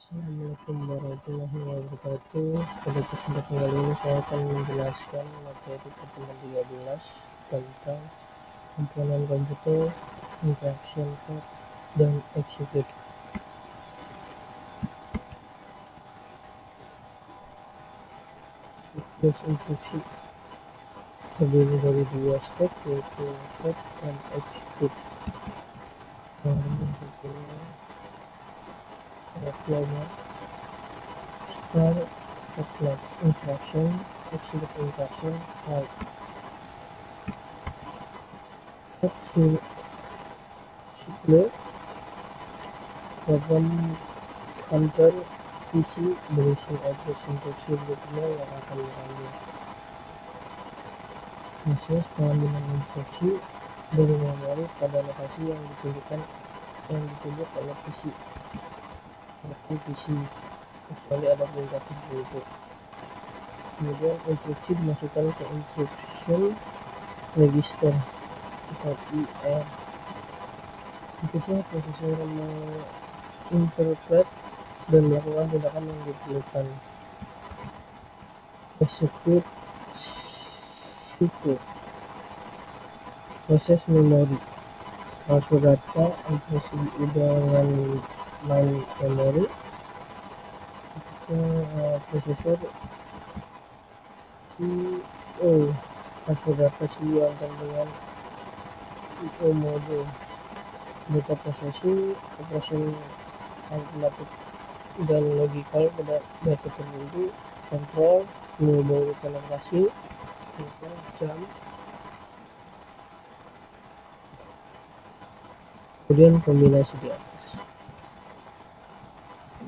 Assalamualaikum warahmatullahi wabarakatuh. Pada kesempatan kali ini saya akan menjelaskan materi pertemuan 13 tentang komponen komputer, interaction code, dan execute. Siklus instruksi terdiri dari dua step, yaitu set dan execute. Reflownya start reflect interaction, execute interaction, right. Siklus program counter PC berisi address instruksi berikutnya yang akan diambil. Proses pengambilan instruksi dari memori pada lokasi yang ditunjuk oleh PC seperti PC, kecuali ada perintah tertentu. Kemudian instruksi dimasukkan ke instruction register atau IR. Berikutnya prosesor menginterpret dan melakukan tindakan yang diperlukan. Execute situ proses memori masuk data address dengan main memori. Prosesor IO masuk data diangkat dengan IO mode. Data processing operation arithmetic dan logikal pada data tertentu. Kontrol mengubah lokasi, jam. Kemudian kombinasi di atas.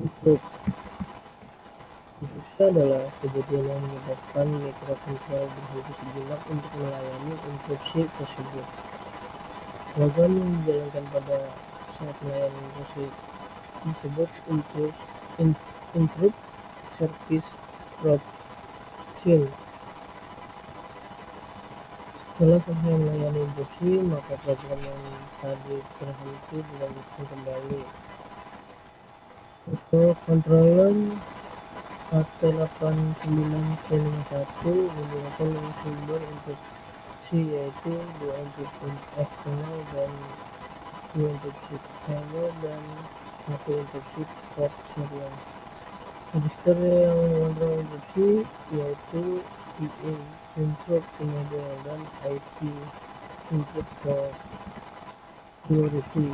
Untuk instruksi adalah kejadian yang menyebabkan microcontroller berhenti sejenak untuk melayani instruksi tersebut. Program yang dijalankan pada saat melayani instruksi disebut interrupt service routine. Setelah selesai melayani instruksi, maka program yang tadi berhenti dilanjutkan kembali. Untuk controller AT89C51 menggunakan sumber instruksi yaitu dua instruksi eksternal dan dua instruksi timer dan satu instruksi port serial. Register yang mengontrol instruksi yaitu PA interrupt enable dan IP interrupt priority.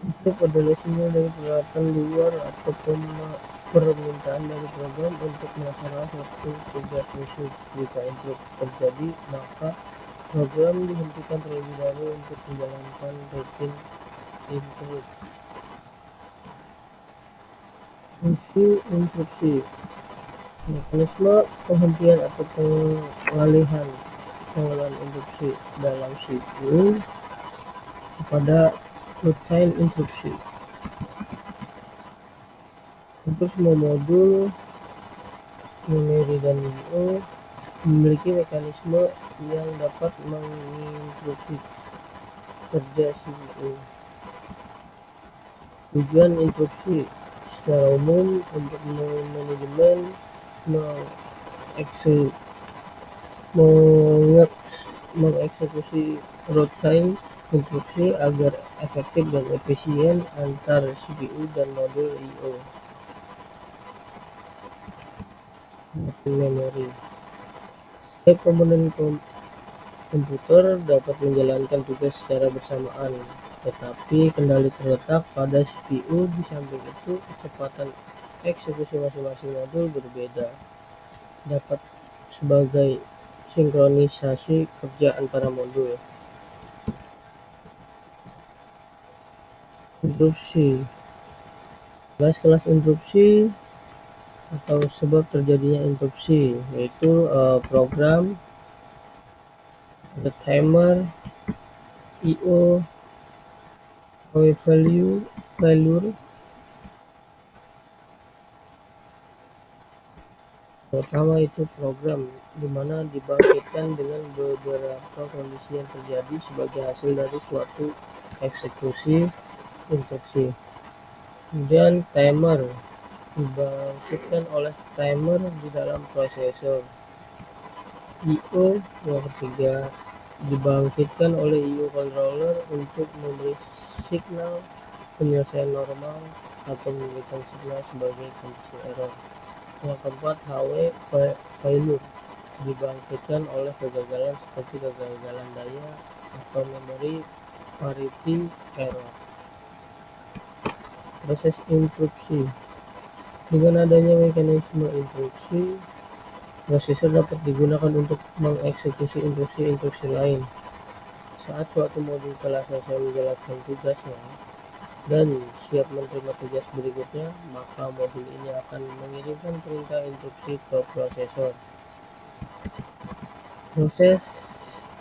Interrupt adalah sinyal dari peralatan luar atau permintaan dari program untuk melaksanakan suatu tugas khusus. Jika interrupt terjadi, maka program dihentikan terlebih dahulu untuk menjalankan routine interrupt. Fungsi instruksi, mekanisme penghentian atau pengalihan instruksi dalam CPU kepada routine instruksi. Untuk semua modul memori dan I/O memiliki mekanisme yang dapat menginstruksi kerja CPU. Tujuan instruksi secara umum untuk manajemen mengeksekusi routine instruksi agar efektif dan efisien antar CPU dan modul I/O. Memori. Setiap komponen komputer dapat menjalankan tugas secara bersamaan, tetapi kendali terletak pada CPU. Di samping itu, kecepatan eksekusi masing-masing modul berbeda, dapat sebagai sinkronisasi kerja antara modul. Interupsi. Kelas-kelas interupsi atau sebab terjadinya interupsi yaitu program, the timer, I/O, failure. Pertama itu program, di mana dibangkitkan dengan beberapa kondisi yang terjadi sebagai hasil dari suatu eksekusi instruksi. Kemudian timer dibangkitkan oleh timer di dalam prosesor. I/O yang ketiga dibangkitkan oleh I/O controller untuk memberi signal penyelesaian normal atau memberikan signal sebagai kondisi error. Yang keempat, HW failure dibangkitkan oleh kegagalan seperti kegagalan daya atau memory parity error. Proses interupsi. Dengan adanya mekanisme interupsi, prosesor dapat digunakan untuk mengeksekusi instruksi-instruksi lain. Saat suatu modul telah selesai menjalankan tugasnya dan siap menerima tugas berikutnya, maka modul ini akan mengirimkan perintah interupsi ke prosesor. Proses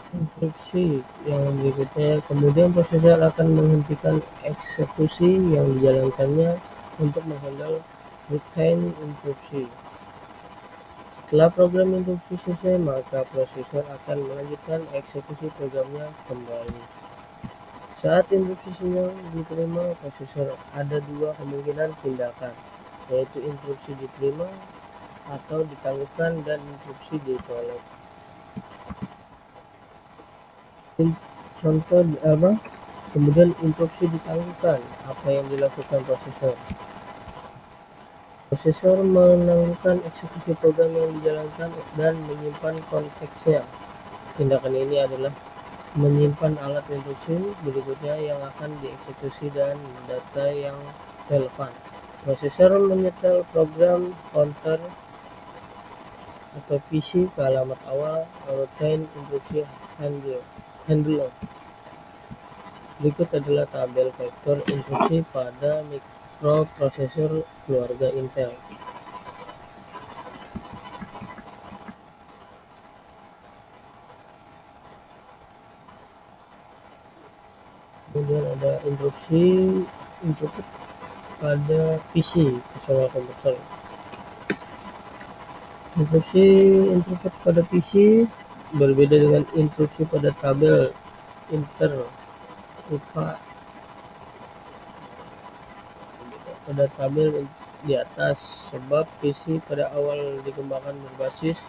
instruksi yang berikutnya, kemudian prosesor akan menghentikan eksekusi yang dijalankannya untuk menghandle routine interupsi. Setelah program interupsi selesai, maka prosesor akan melanjutkan eksekusi programnya kembali. Saat interupsi sinyal diterima prosesor, ada dua kemungkinan tindakan, yaitu interupsi diterima atau ditangguhkan dan interupsi ditolak. Contoh apa? Kemudian interupsi ditangguhkan. Apa yang dilakukan prosesor? Prosesor menangguhkan eksekusi program yang dijalankan dan menyimpan konteksnya. Tindakan ini adalah menyimpan alat instruksi berikutnya yang akan dieksekusi dan data yang relevan. Prosesor menyetel program counter atau PC ke alamat awal routine instruksi handler. Berikut adalah tabel vektor instruksi pada mikroprosesor keluarga Intel. Kemudian ada instruksi input pada PC personal komputer. Instruksi input pada PC berbeda dengan instruksi pada tabel interrupa pada tabel di atas, sebab PC pada awal dikembangkan berbasis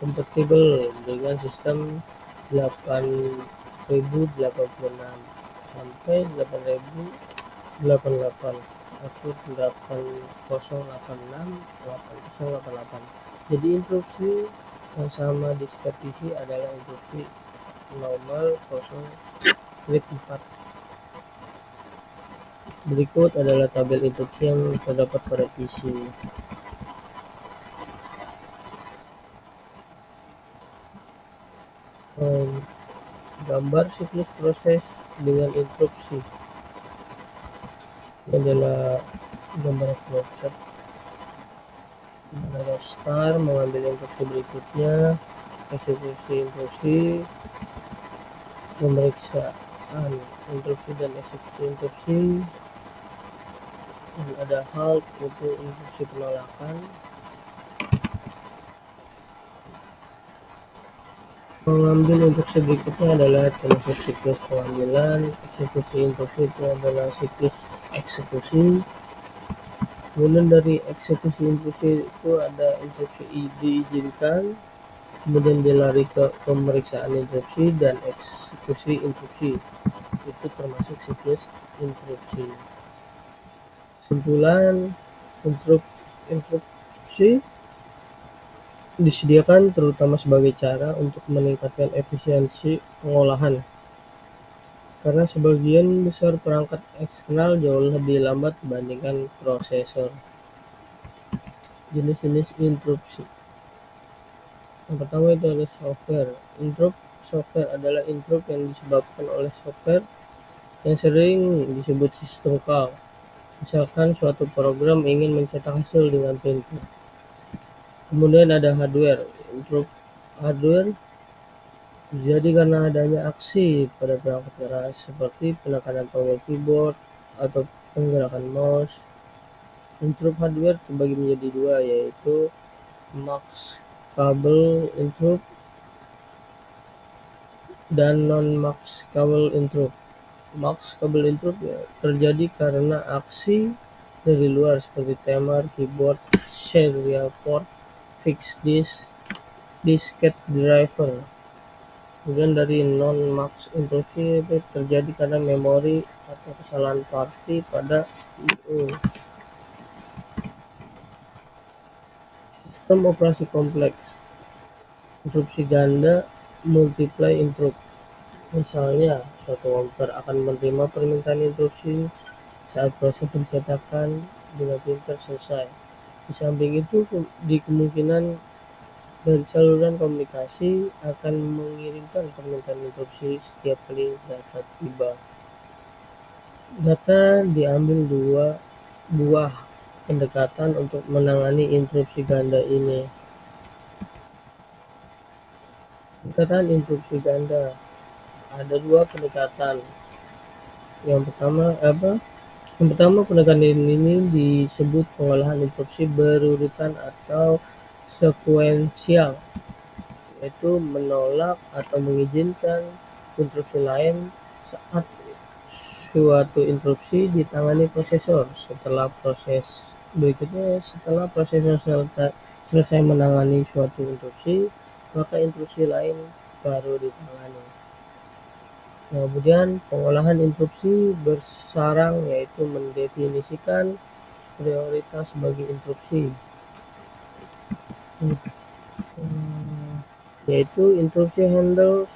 kompatibel dengan sistem 8086 sampai 8088 atau 8086 8088. Jadi instruksi yang sama di setiap PC adalah instruksi normal 0/4. Berikut adalah tabel instruksi yang terdapat pada PC. Gambar siklus proses dengan instruksi. Ini adalah gambar flowchart. Ada start, mengambil instruksi berikutnya, eksekusi instruksi, pemeriksaan instruksi dan eksekusi instruksi, dan ada halt untuk instruksi penolakan. Mengambil instruksi berikutnya adalah termasuk siklus pengambilan. Eksekusi instruksi itu adalah siklus eksekusi. Kemudian dari eksekusi instruksi itu ada instruksi diizinkan, kemudian dilari ke pemeriksaan instruksi dan eksekusi instruksi. Itu termasuk siklus instruksi. Kesimpulan, instruksi disediakan terutama sebagai cara untuk meningkatkan efisiensi pengolahan, karena sebagian besar perangkat eksternal jauh lebih lambat dibandingkan prosesor. Jenis-jenis interupsi. Yang pertama itu adalah software. Software adalah interrupt yang disebabkan oleh software yang sering disebut sistem call. Misalkan suatu program ingin mencetak hasil dengan pintar. Kemudian ada hardware. Interrupt hardware terjadi karena adanya aksi pada perangkat keras seperti penekanan tombol keyboard atau penggerakan mouse. Interrupt hardware terbagi menjadi dua, yaitu max-coupled interrupt dan non-max-coupled interrupt. Max-coupled interrupt terjadi karena aksi dari luar seperti timer, keyboard, serial port, fixed disk, diskette driver. Kemudian dari non-max interrupsi itu terjadi karena memori atau kesalahan pasti pada I/O. Sistem operasi kompleks, interupsi ganda, multiply interrupt. Misalnya, suatu komputer akan menerima permintaan interupsi saat proses pencetakan dengan printer selesai. Di samping itu, di kemungkinan dari saluran komunikasi akan mengirimkan permintaan interupsi setiap kali data tiba. Data diambil dua buah pendekatan untuk menangani interupsi ganda ini. Pendekatan interupsi ganda ada dua pendekatan. Yang pertama apa? Yang pertama, pendekatan ini disebut pengolahan interupsi berurutan atau sekuensial, yaitu menolak atau mengizinkan interupsi lain saat suatu interupsi ditangani prosesor. Setelah prosesor selesai menangani suatu interupsi, maka interupsi lain baru ditangani. Kemudian pengolahan interupsi bersarang, yaitu mendefinisikan prioritas bagi interupsi, yaitu interupsi handler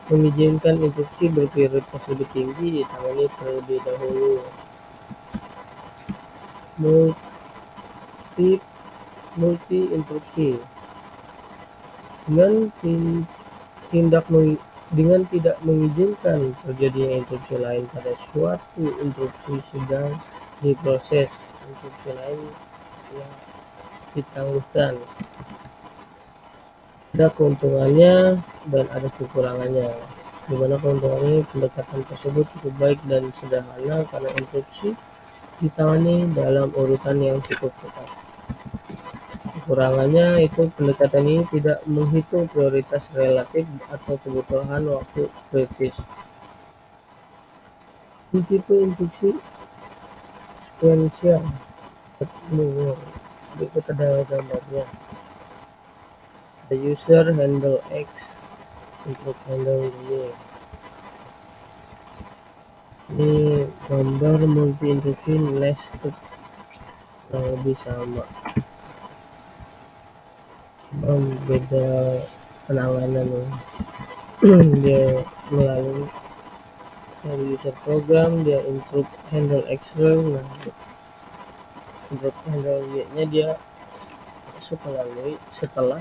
mengizinkan interupsi berprioritas lebih tinggi ditangani terlebih dahulu. Multi interupsi dengan tidak mengizinkan terjadinya interupsi lain pada suatu interupsi sedang diproses. Interupsi lain yang ditangguhkan. Ada keuntungannya dan ada kekurangannya. Di mana keuntungannya, pendekatan tersebut cukup baik dan sederhana karena interupsi ditangani dalam urutan yang cukup ketat. Kekurangannya itu pendekatan ini tidak menghitung prioritas relatif atau kebutuhan waktu kritis. Tipe interupsi sekuensial. Berikut ada gambarnya. The user handle X, interrupt handle Y. Ini gambar multi interupsi nested yang lebih sama. Beda penanganan dia melalui dari user program, dia interrupt handle X run. Nah, interrupt handle Y nya dia masuk melalui setelah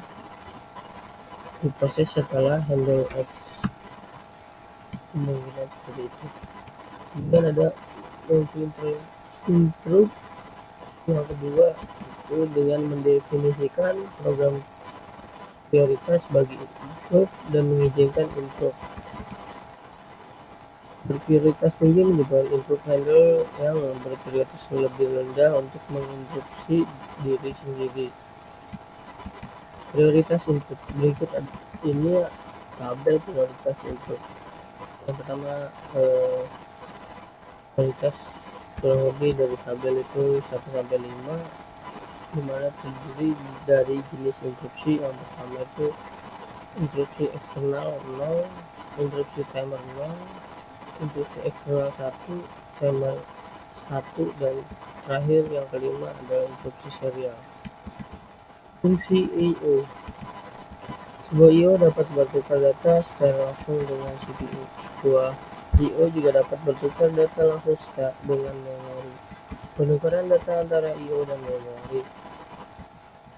diproses setelah handle X. Kemungkinan seperti itu. Kemudian ada multi interrupt yang kedua, itu dengan mendefinisikan program prioritas bagi interrupt dan mengizinkan interrupt. Berprioritas tinggi menyebabkan interrupt handler yang berprioritas lebih rendah untuk menginterupsi diri sendiri. Prioritas input berikut ini tabel prioritas input. Yang pertama, prioritas kurang lebih dari tabel itu 1 sampai 5, dimana terdiri dari jenis interupsi. Yang pertama itu interupsi eksternal 0, interupsi timer 0, interupsi eksternal 1, timer 1, dan terakhir yang kelima adalah interupsi serial. Fungsi I/O. Sebuah I/O dapat bertukar data secara langsung dengan CPU. Sebuah I/O juga dapat bertukar data langsung dengan memori. Penukaran data antara I/O dan memori.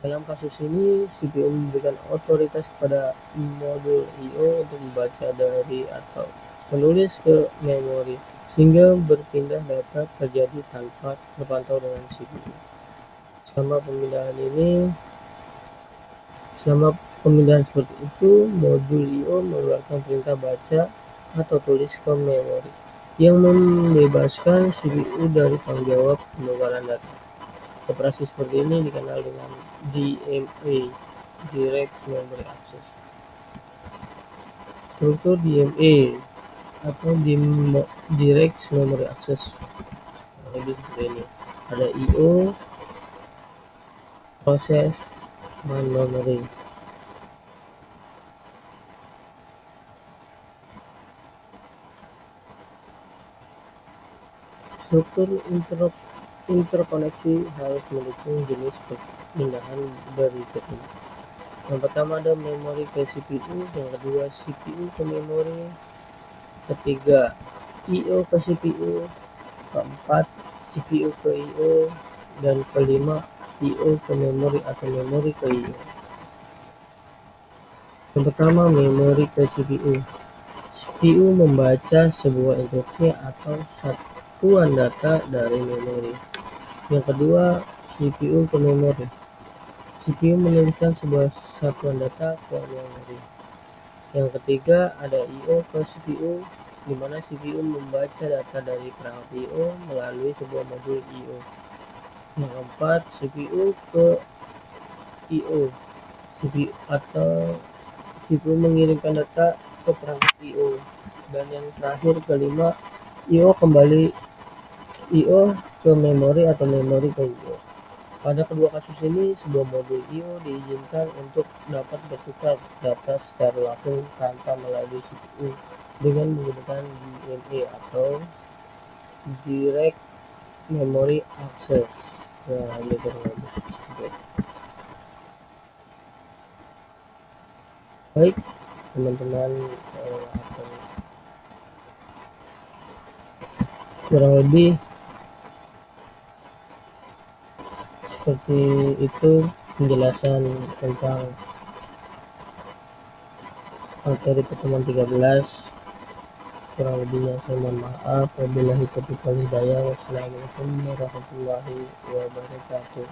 Dalam kasus ini, CPU memberikan otoritas kepada modul I/O untuk membaca dari atau menulis ke memori, sehingga berpindah data terjadi tanpa terpantau dengan CPU. Selama pemindahan seperti itu, modul I/O mengeluarkan perintah baca atau tulis ke memori, yang membebaskan CPU dari tanggung jawab penukaran data. Operasi seperti ini dikenal dengan DMA, Direct Memory Access. Struktur DMA atau Direct Memory Access lebih seperti ini. Ada I/O, proses, dan memori. Struktur interkoneksi harus mendukung jenis perpindahan berikut ini. Yang pertama ada memori ke CPU, yang kedua CPU ke memori, ketiga I/O ke CPU, keempat CPU ke I/O, dan kelima I/O ke memori atau memori ke I/O. Yang pertama memori ke CPU. CPU membaca sebuah instruksi atau satuan data dari memori. Yang kedua CPU ke memori. CPU menuliskan sebuah satuan data ke memori. Yang ketiga ada I/O ke CPU, di mana CPU membaca data dari perangkat I/O melalui sebuah modul I/O. Yang keempat CPU ke I/O, CPU atau CPU mengirimkan data ke perangkat I/O. Dan yang terakhir kelima I/O kembali I/O ke memori atau memori ke I/O. Pada kedua kasus ini, sebuah modul I/O diizinkan untuk dapat bertukar data secara langsung tanpa melalui CPU dengan menggunakan DMA atau Direct Memory Access. Nah, ini kurang lebih. Baik, teman-teman, kurang lebih seperti itu penjelasan tentang materi pertemuan 13. Kurang lebihnya saya mohon maaf. Wabillahi taufiq wal hidayah. Wassalamualaikum warahmatullahi wabarakatuh.